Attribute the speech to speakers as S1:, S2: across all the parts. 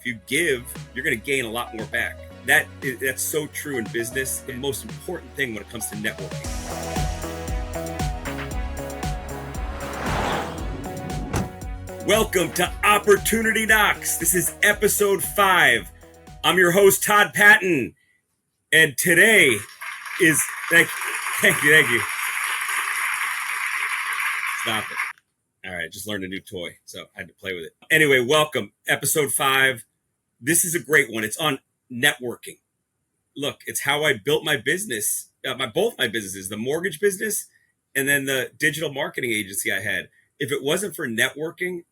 S1: If you give, you're going to gain a lot more back. That's so true in business. The most important thing when it comes to networking. Welcome to Opportunity Knocks. This is episode 5. I'm your host, Todd Paton. And today is, thank you. Stop it. All right, just learned a new toy, so I had to play with it. Anyway, welcome, episode 5. This is a great one. It's on networking. Look, it's how I built my business, both my businesses, the mortgage business and then the digital marketing agency I had. If it wasn't for networking,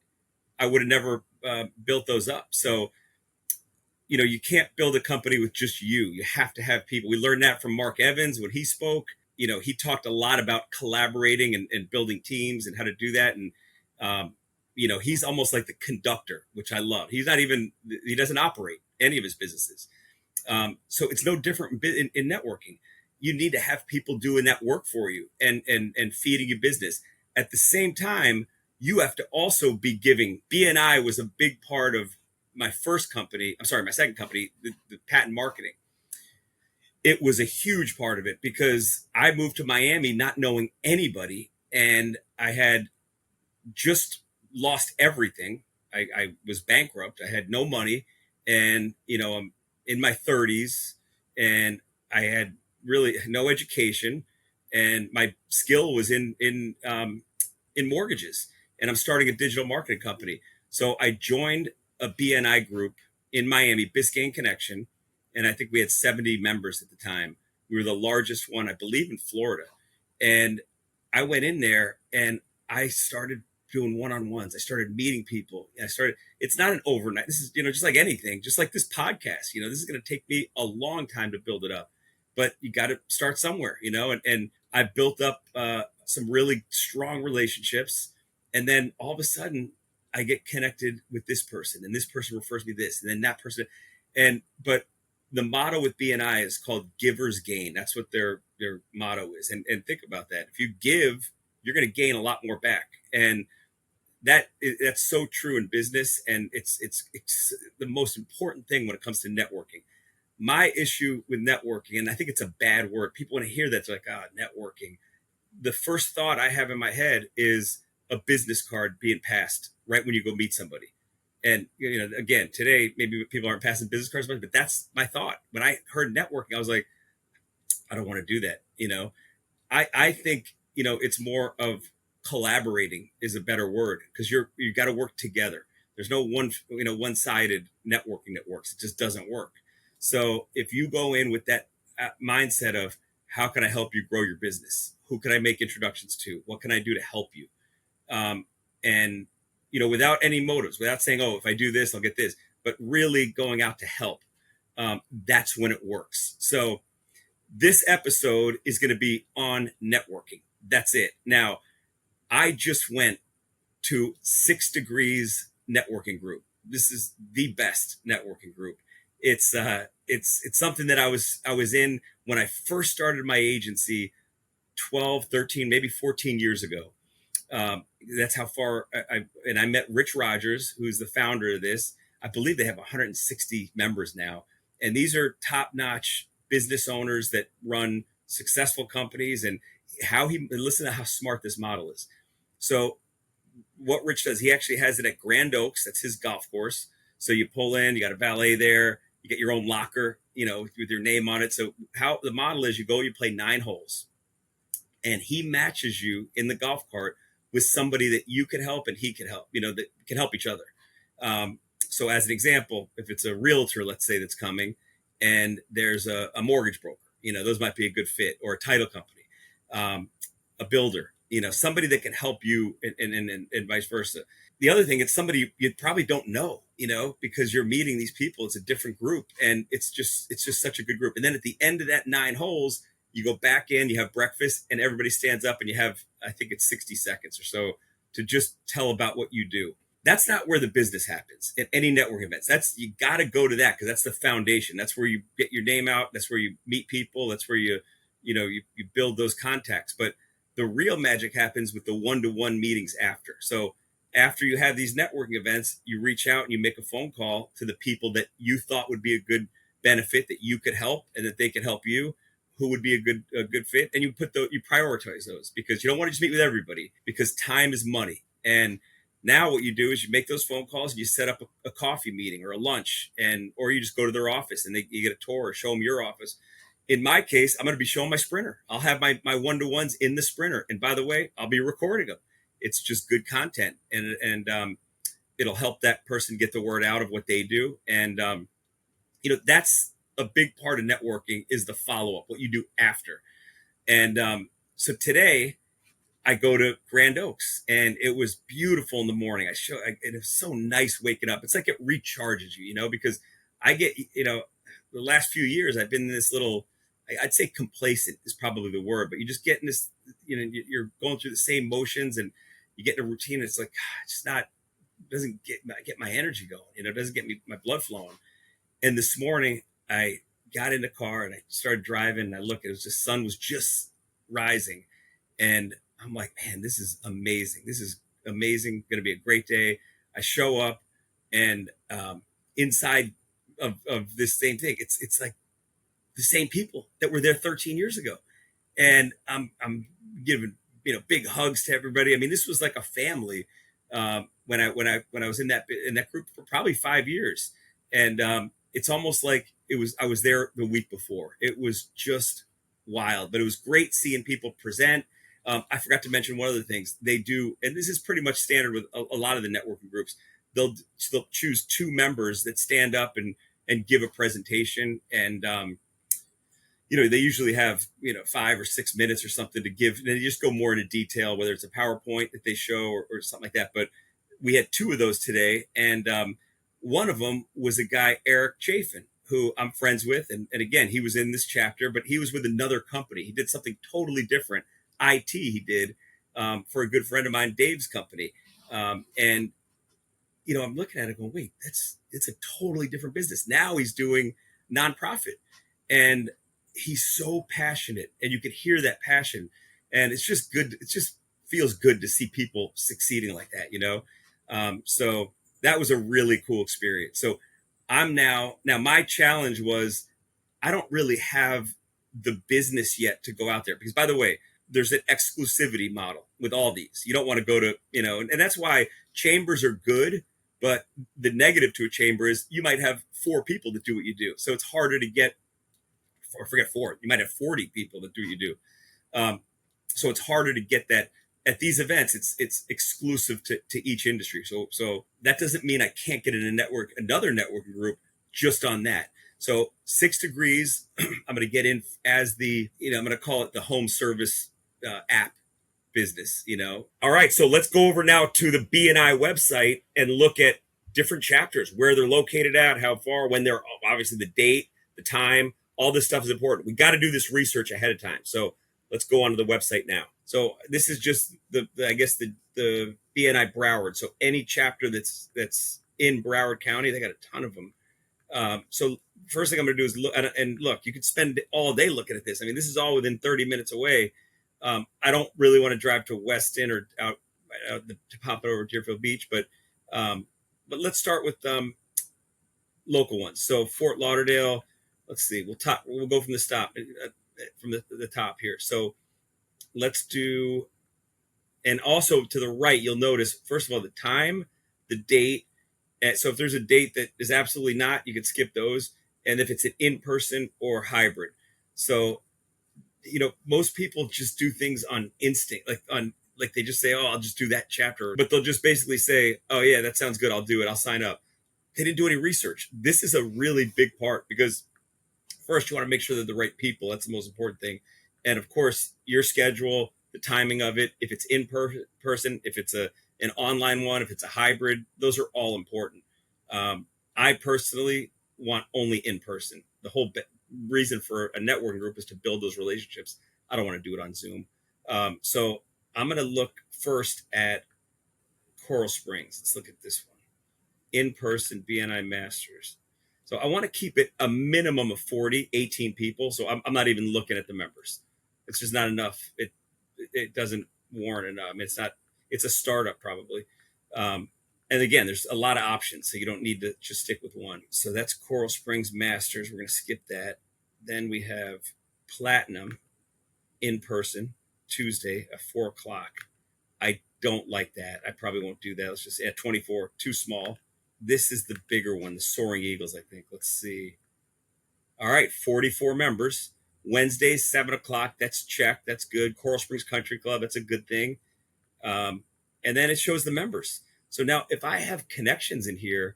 S1: I would have never built those up. So, you can't build a company with just you. You have to have people. We learned that from Mark Evans when he spoke. He talked a lot about collaborating and building teams and how to do that. And, he's almost like the conductor, which I love. He doesn't operate any of his businesses. So it's no different in networking. You need to have people doing that work for you and feeding you business. At the same time, you have to also be giving. BNI was a big part of my second company, the Patent Marketing. It was a huge part of it because I moved to Miami not knowing anybody, and I had just lost everything. I was bankrupt. I had no money, and I'm in my 30s, and I had really no education, and my skill was in mortgages, and I'm starting a digital marketing company. So I joined a BNI group in Miami, Biscayne Connection, and I think we had 70 members at the time. We were the largest one, I believe, in Florida. And I went in there and I started doing one-on-ones. I started meeting people. It's not an overnight. This is, just like anything, just like this podcast, this is going to take me a long time to build it up, but you got to start somewhere, and I built up some really strong relationships. And then all of a sudden I get connected with this person, and this person refers me this, and then that person. But the motto with BNI is called Givers Gain. That's what their motto is. And think about that. If you give, you're going to gain a lot more back. And that's so true in business. And it's the most important thing when it comes to networking. My issue with networking, and I think it's a bad word. People want to hear that. It's like, networking. The first thought I have in my head is a business card being passed right when you go meet somebody. And, again, today, maybe people aren't passing business cards, but that's my thought. When I heard networking, I was like, I don't want to do that. I think, it's more of collaborating is a better word, because you got to work together. There's no one-sided networking that works. It just doesn't work. So if you go in with that mindset of how can I help you grow your business? Who can I make introductions to? What can I do to help you? And without any motives, without saying, if I do this, I'll get this, but really going out to help. That's when it works. So this episode is going to be on networking. That's it. Now, I just went to 6 Degrees networking group. This is the best networking group. It's something that I was in when I first started my agency 12, 13, maybe 14 years ago. That's how far I met Rich Rogers, who's the founder of this. I believe they have 160 members now. And these are top-notch business owners that run successful companies, and listen to how smart this model is. So what Rich does, he actually has it at Grand Oaks. That's his golf course. So you pull in, you got a valet there, you get your own locker, with your name on it. So how the model is, you go, you play 9 holes, and he matches you in the golf cart with somebody that you can help and he can help, that can help each other. So as an example, if it's a realtor, let's say, that's coming, and there's a mortgage broker, those might be a good fit, or a title company, a builder, somebody that can help you, and vice versa. The other thing, it's somebody you probably don't know, because you're meeting these people. It's a different group, and it's just such a good group. And then at the end of that 9 holes, you go back in, you have breakfast, and everybody stands up, and you have, I think it's 60 seconds or so to just tell about what you do. That's not where the business happens at any networking events. You got to go to that, because that's the foundation. That's where you get your name out. That's where you meet people. That's where you build those contacts. But the real magic happens with the one-to-one meetings after. So after you have these networking events, you reach out and you make a phone call to the people that you thought would be a good benefit, that you could help and that they could help you, who would be a good fit. And you prioritize those, because you don't want to just meet with everybody, because time is money. And now what you do is you make those phone calls and you set up a coffee meeting or a lunch, or you just go to their office and you get a tour or show them your office. In my case, I'm going to be showing my sprinter. I'll have my one-to-ones in the sprinter. And by the way, I'll be recording them. It's just good content, and it'll help that person get the word out of what they do. And, that's a big part of networking, is the follow-up, what you do after. And so today I go to Grand Oaks, and it was beautiful in the morning. And it was so nice waking up. It's like it recharges you, because I get, the last few years I've been in this little, I'd say complacent is probably the word, but you just get in this, you're going through the same motions, and you get in a routine. And it's like, it's not, doesn't get my energy going, doesn't get my blood flowing. And this morning I got in the car and I started driving, and I looked, the sun was just rising, and I'm like, man, this is amazing. This is amazing. Going to be a great day. I show up, and inside of this same thing, it's like the same people that were there 13 years ago. And I'm giving, big hugs to everybody. I mean, this was like a family when I was in that group for probably 5 years. And it's almost like I was there the week before. It was just wild, but it was great seeing people present. I forgot to mention one of the things they do, and this is pretty much standard with a lot of the networking groups. They'll choose 2 members that stand up and give a presentation, and they usually have 5 or 6 minutes or something to give, and they just go more into detail, whether it's a PowerPoint that they show or something like that. But we had 2 of those today, and one of them was a guy, Eric Chafin, who I'm friends with, and again, he was in this chapter, but he was with another company. He did something totally different. IT he did for a good friend of mine, Dave's company. And I'm looking at it going, wait, it's a totally different business. Now he's doing nonprofit, and he's so passionate, and you could hear that passion, and it's just good. It just feels good to see people succeeding like that, so that was a really cool experience. So I'm now my challenge was, I don't really have the business yet to go out there, because, by the way, there's an exclusivity model with all these. You don't want to go to, and that's why chambers are good. But the negative to a chamber is you might have 4 people that do what you do. So it's harder to get, or forget 4, you might have 40 people that do what you do. So it's harder to get that. At these events, it's exclusive to each industry. So that doesn't mean I can't get in another networking group just on that. So 6 Degrees, I'm going to get in as I'm going to call it the home service app business, All right, so let's go over now to the BNI website and look at different chapters, where they're located at, how far, when they're, obviously the date, the time, all this stuff is important. We got to do this research ahead of time. So let's go onto the website now. So this is just the BNI Broward. So any chapter that's in Broward County, they got a ton of them. So first thing I'm going to do is look, and look, you could spend all day looking at this. I mean, this is all within 30 minutes away. I don't really want to drive to Weston or out to pop it over Deerfield Beach, but let's start with local ones. So Fort Lauderdale. Let's see. We'll go from the top here. So let's do, and also to the right, you'll notice, first of all, the time, the date. And so if there's a date that is absolutely not, you can skip those. And if it's an in-person or hybrid. So, most people just do things on instinct, like they just say, oh, I'll just do that chapter. But they'll just basically say, oh yeah, that sounds good. I'll do it. I'll sign up. They didn't do any research. This is a really big part, because first you want to make sure they're the right people. That's the most important thing. And of course, your schedule, the timing of it, if it's in person, if it's an online one, if it's a hybrid, those are all important. I personally want only in person. The whole reason for a networking group is to build those relationships. I don't want to do it on Zoom. So I'm going to look first at Coral Springs. Let's look at this one. In-person BNI Masters. So I want to keep it a minimum of 18 people. So I'm not even looking at the members. It's just not enough. It doesn't warrant enough. It's a startup probably. And again, there's a lot of options, so you don't need to just stick with one. So that's Coral Springs Masters. We're going to skip that. Then we have Platinum in person Tuesday at 4 o'clock. I don't like that. I probably won't do that. Let's just at 24, too small. This is the bigger one, the Soaring Eagles, I think. Let's see. All right, 44 members. Wednesday, 7 o'clock. That's checked. That's good. Coral Springs Country Club. That's a good thing. And then it shows the members. So now if I have connections in here,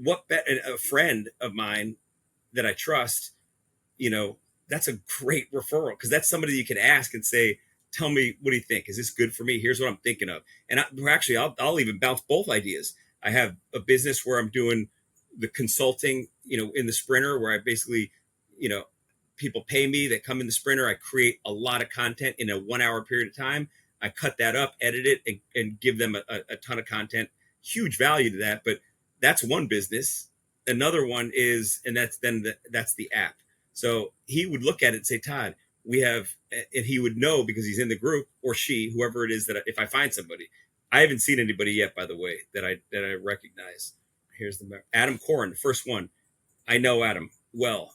S1: a friend of mine that I trust, that's a great referral, because that's somebody you can ask and say, tell me, what do you think? Is this good for me? Here's what I'm thinking of. And I'll even bounce both ideas. I have a business where I'm doing the consulting, in the Sprinter, where I basically, people pay me that come in the Sprinter. I create a lot of content in a 1 hour period of time. I cut that up, edit it, and give them a ton of content. Huge value to that. But that's one business. Another one is, and that's the app. So he would look at it and say, Todd, we have, and he would know because he's in the group, or she, whoever it is, that if I find somebody. I haven't seen anybody yet, by the way, that I recognize. Here's Adam Corin, the first one. I know Adam well,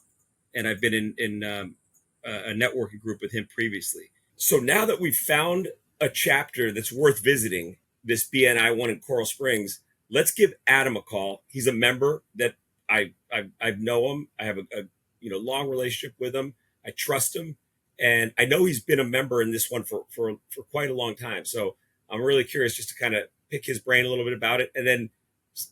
S1: and I've been in a networking group with him previously. So now that we've found a chapter that's worth visiting, this BNI one in Coral Springs, let's give Adam a call. He's a member that I know him. I have a long relationship with him. I trust him, and I know he's been a member in this one for quite a long time. So I'm really curious just to kind of pick his brain a little bit about it, and then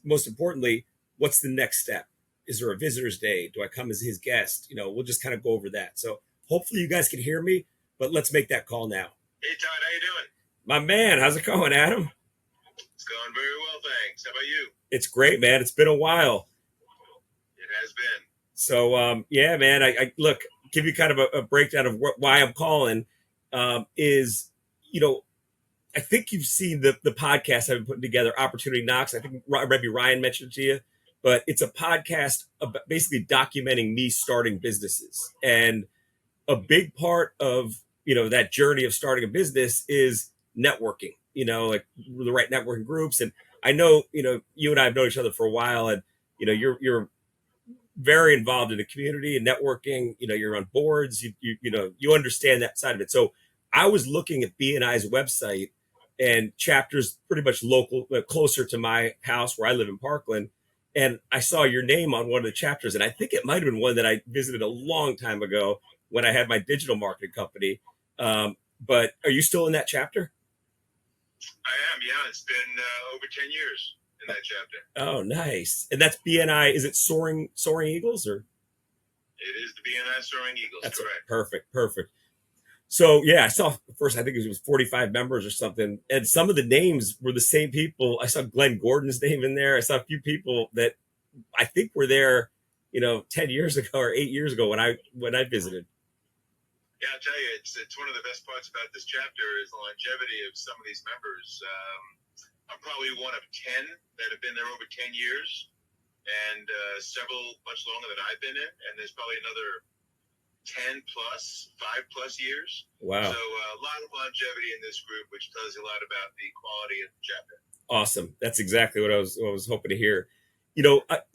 S1: most importantly, what's the next step? Is there a visitor's day? Do I come as his guest? We'll just kind of go over that. So hopefully you guys can hear me, but let's make that call now.
S2: Hey, Todd, how you doing?
S1: My man, how's it going, Adam?
S2: It's going very well, thanks. How about you?
S1: It's great, man. It's been a while.
S2: It has been.
S1: So, yeah, man, I look, give you kind of a breakdown of why I'm calling, is, I think you've seen the podcast I've been putting together, Opportunity Knocks. I think maybe Ryan mentioned it to you, but it's a podcast about basically documenting me starting businesses. And a big part of, that journey of starting a business is networking, like the right networking groups. And I know, you and I have known each other for a while, and, you're very involved in the community and networking. You're on boards. You understand that side of it. So I was looking at BNI's website and chapters pretty much local, closer to my house where I live in Parkland, and I saw your name on one of the chapters, and I think it might have been one that I visited a long time ago when I had my digital marketing company. But are you still in that chapter?
S2: I am. Yeah, it's been over 10 years in that chapter.
S1: Oh, nice. And that's BNI. Is it Soaring Eagles, or?
S2: It is the BNI Soaring Eagles.
S1: That's
S2: correct.
S1: Perfect. So yeah, I saw first, I think it was 45 members or something. And some of the names were the same people. I saw Glenn Gordon's name in there. I saw a few people that I think were there, 10 years ago or 8 years ago when I visited.
S2: Yeah, I'll tell you, it's one of the best parts about this chapter is the longevity of some of these members. I'm probably one of 10 that have been there over 10 years, and several much longer than I've been in. And there's probably another 10 plus, 5+ years. Wow. So a lot of longevity in this group, which tells you a lot about the quality of the chapter.
S1: Awesome. That's exactly what I was hoping to hear.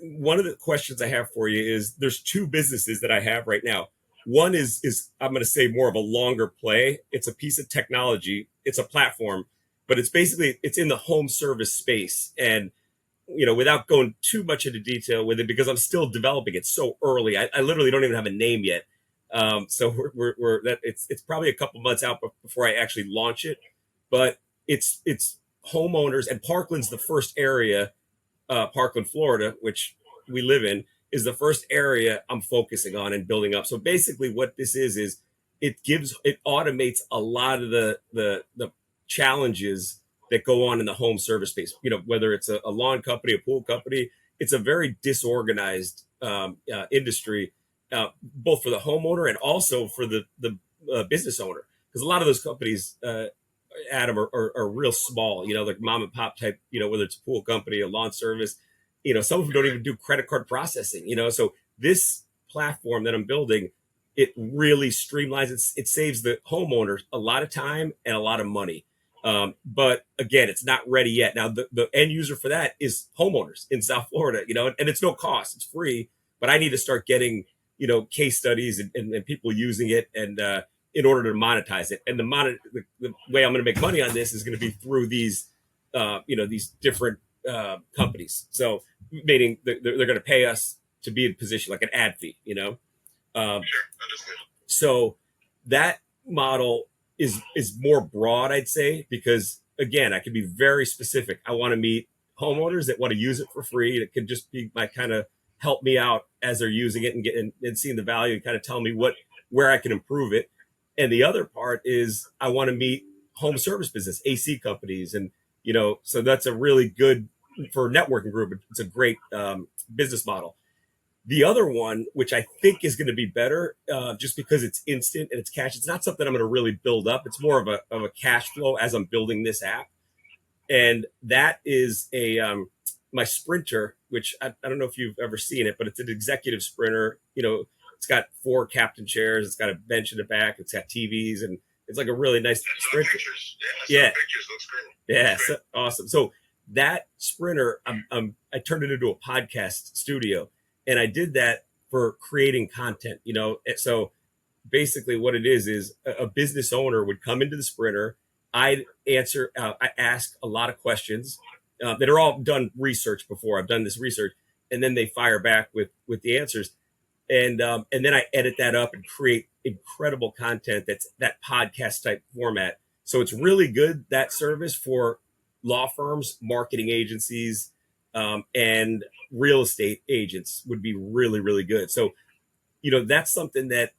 S1: One of the questions I have for you is there's two businesses that I have right now. One is I'm going to say more of a longer play. It's a piece of technology. It's a platform, but it's in the home service space. And, without going too much into detail with it, because I'm still developing it so early, I literally don't even have a name yet. So it's probably a couple months out before I actually launch it, but it's homeowners, and Parkland's the first area, Parkland, Florida, which we live in, is the first area I'm focusing on and building up. So basically what this is it automates a lot of the challenges that go on in the home service space. Whether it's a lawn company, a pool company, it's a very disorganized industry, both for the homeowner and also for the business owner. Because a lot of those companies, Adam, are real small, like mom and pop type, whether it's a pool company, a lawn service, some of them don't even do credit card processing, so this platform that I'm building, it really streamlines it. It saves the homeowners a lot of time and a lot of money. But again, it's not ready yet. Now, the end user for that is homeowners in South Florida, and it's no cost, it's free. But I need to start getting, case studies and people using it, and in order to monetize it. And the way I'm going to make money on this is going to be through these, these different companies. So, meaning they're going to pay us to be in position, like an ad fee,
S2: Sure, understood.
S1: So that model is more broad, I'd say, because again, I can be very specific. I want to meet homeowners that want to use it for free. It can just be my kind of help me out as they're using it and getting and seeing the value and kind of tell me where I can improve it. And the other part is I want to meet home service business, AC companies, and so that's a really good for networking group. It's a great business model. The other one, which I think is going to be better, just because it's instant and it's cash. It's not something I'm going to really build up. It's more of a cash flow as I'm building this app, and that is my Sprinter, which I don't know if you've ever seen it, but it's an executive Sprinter. It's got 4 captain chairs. It's got a bench in the back. It's got TVs, and it's like a really nice Sprinter.
S2: Pictures.
S1: Yeah,
S2: pictures. Looks great.
S1: yeah,
S2: Looks great.
S1: so, awesome. So that Sprinter, I turned it into a podcast studio. And I did that for creating content, So basically what it is a business owner would come into the Sprinter. I ask a lot of questions that are all done research before. I've done this research, and then they fire back with the answers. And then I edit that up and create incredible content that's that podcast type format. So it's really good, that service, for law firms, marketing agencies, and real estate agents would be really, really good. So, that's something that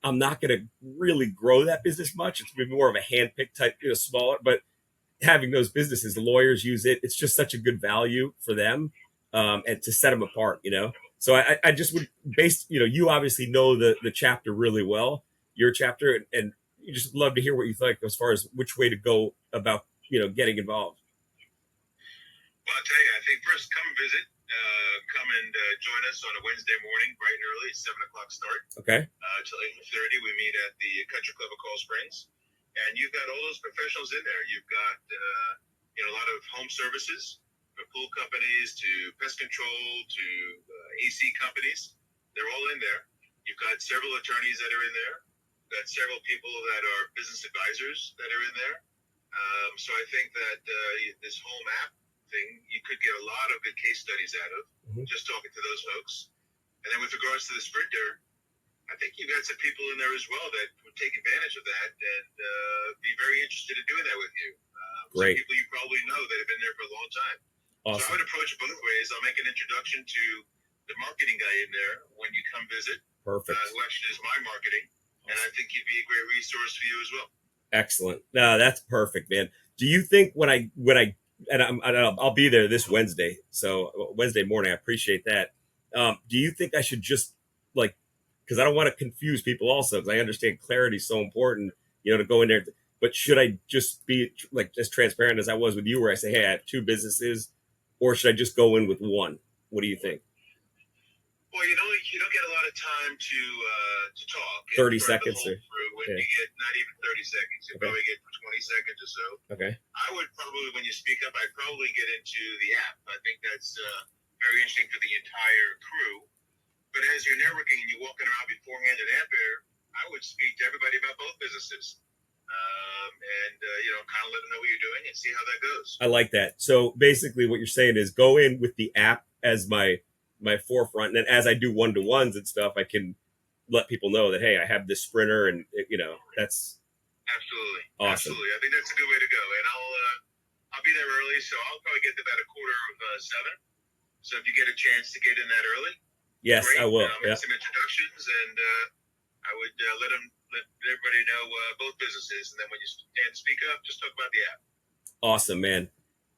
S1: I'm not going to really grow that business much. It's more of a handpicked type, smaller, but having those businesses, the lawyers use it. It's just such a good value for them, and to set them apart, So I just would you obviously know the chapter really well, your chapter, and you just love to hear what you think as far as which way to go about, getting involved.
S2: Well, I'll tell you, I think first come visit. Come and join us on a Wednesday morning, bright and early, 7:00 start.
S1: Okay.
S2: Till 8:30, we meet at the Country Club of Coral Springs, and you've got all those professionals in there. You've got a lot of home services, from pool companies to pest control to AC companies. They're all in there. You've got several attorneys that are in there. You've got several people that are business advisors that are in there. So I think that this home app thing, you could get a lot of good case studies out of just talking to those folks. And then with regards to the Sprinter, I think you've got some people in there as well that would take advantage of that and be very interested in doing that with you.
S1: Great.
S2: Some people you probably know that have been there for a long time.
S1: Awesome.
S2: So I would approach it both ways. I'll make an introduction to the marketing guy in there when you come visit.
S1: Perfect.
S2: Who actually is my marketing. And I think he'd be a great resource for you as well.
S1: Excellent. No, that's perfect, man. Do you think when I I'll be there this Wednesday, so Wednesday morning, I appreciate that. Do you think I should just because I don't want to confuse people also, because I understand clarity is so important, to go in there. But should I just be as transparent as I was with you, where I say, hey, I have 2 businesses, or should I just go in with one? What do you think?
S2: Well, you don't get a lot of time to talk.
S1: 30 seconds.
S2: You get not even 30 seconds. You probably get 20 seconds or so.
S1: Okay.
S2: I would probably, when you speak up, I'd probably get into the app. I think that's very interesting for the entire crew. But as you're networking and you're walking around beforehand at Ampere, I would speak to everybody about both businesses. Kind of let them know what you're doing and see how that goes.
S1: I like that. So basically what you're saying is go in with the app as my forefront. And then as I do one-to-ones and stuff, I can let people know that, hey, I have this Sprinter, and that's
S2: absolutely
S1: awesome.
S2: Absolutely. I think that's a good way to go. And I'll be there early, so I'll probably get there about 6:45. So if you get a chance to get in that early,
S1: yes, great. I will.
S2: Make some introductions, and I would let everybody know both businesses. And then when you stand speak up, just talk about the app.
S1: Awesome, man.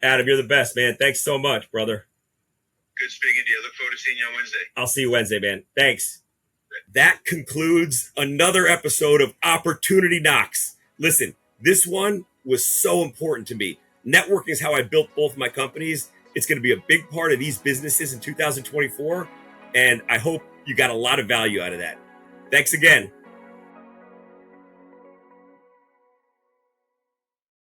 S1: Adam, you're the best, man. Thanks so much, brother.
S2: Good speaking to you. Look forward to seeing you on Wednesday.
S1: I'll see you Wednesday, man. Thanks. That concludes another episode of Opportunity Knocks. Listen, this one was so important to me. Networking is how I built both my companies. It's going to be a big part of these businesses in 2024, and I hope you got a lot of value out of that. Thanks again.